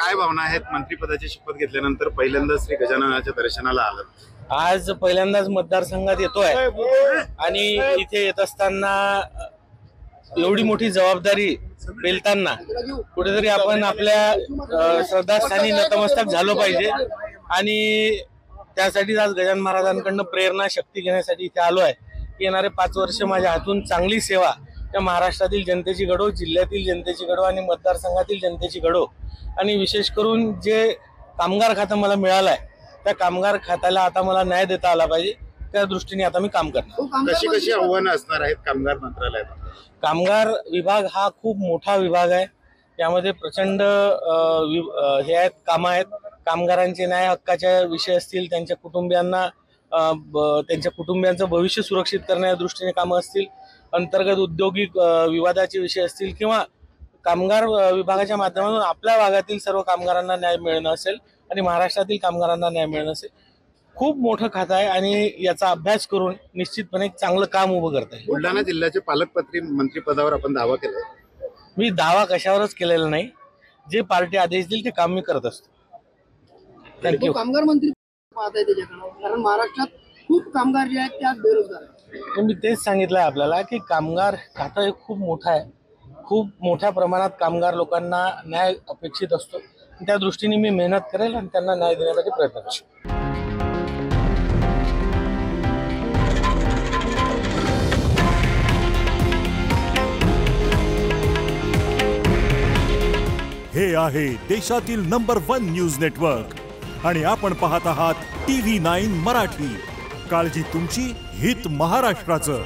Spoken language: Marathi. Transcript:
काय भावना आहेत? मंत्रिपदाची शपथ घेतल्यानंतर पहिल्यांदा श्री गजाननाच्या दर्शनाला आलात. आज पहिल्यांदाच मतदारसंघात येतोय आणि इथे येत असताना एवढी मोठी जबाबदारी पेलताना कुठेतरी आपण आपल्या श्रद्धास्थानी नतमस्तक झालो पाहिजे आणि त्यासाठी आज गजानन महाराजांकडून प्रेरणा शक्ती घेण्यासाठी इथे आलो आहे. येणारे 5 वर्ष माझ्या हातून चांगली सेवा त्या महाराष्ट्रातील जनतेची घडो, जिल्ह्यातील जनतेची घडो आणि मतदारसंघातील जनतेची घडो आणि विशेष करून जे कामगार खातं मला मिळालं आहे त्या कामगार खात्याला आता मला न्याय देता आला पाहिजे, त्या दृष्टीने आता मी काम करणार. कशी कशी आव्हानं असणार आहेत कामगार मंत्रालयात? कामगार विभाग हा खूप मोठा विभाग आहे. यामध्ये प्रचंड हे आहेत कामं आहेत. कामगारांचे न्याय हक्काच्या विषय असतील, त्यांच्या कुटुंबियांचं भविष्य सुरक्षित करण्याच्या दृष्टीने कामं असतील, अंतर्गत औद्योगिक विवादाचे विषय असतील किंवा कामगार विभागाच्या माध्यमातून आपल्या भागातील सर्व कामगारांना न्याय मिळणं असेल आणि महाराष्ट्रातील कामगारांना न्याय मिळणं असेल. खूप मोठं खातं आहे आणि याचा अभ्यास करून निश्चितपणे एक चांगलं काम उभं करता येईल. बुलढाणा जिल्ह्याचे पालकमंत्री मंत्रिपदावर आपण दावा केला. मी दावा कशावरच केलेला नाही. जे पार्टी आदेश देईल ते काम मी करत असतो. थँक्यू. कामगार मंत्री पाहत आहे त्याच्याकडे, कारण महाराष्ट्रात खूप कामगार जे आहेत ते बेरोजगार आहेत. मी तेच सांगितलंय आपल्याला की कामगार खातं हे खूप मोठं आहे. खूप मोठ्या प्रमाणात कामगार लोकांना न्याय अपेक्षित असतो. त्या दृष्टीने मी मेहनत करेल आणि त्यांना न्याय देण्यासाठी प्रयत्न करेल. हे आहे देशातील नंबर 1 न्यूज नेटवर्क आणि आपण पाहत आहात TV9 मराठी. काळजी तुमची, हित महाराष्ट्राचं.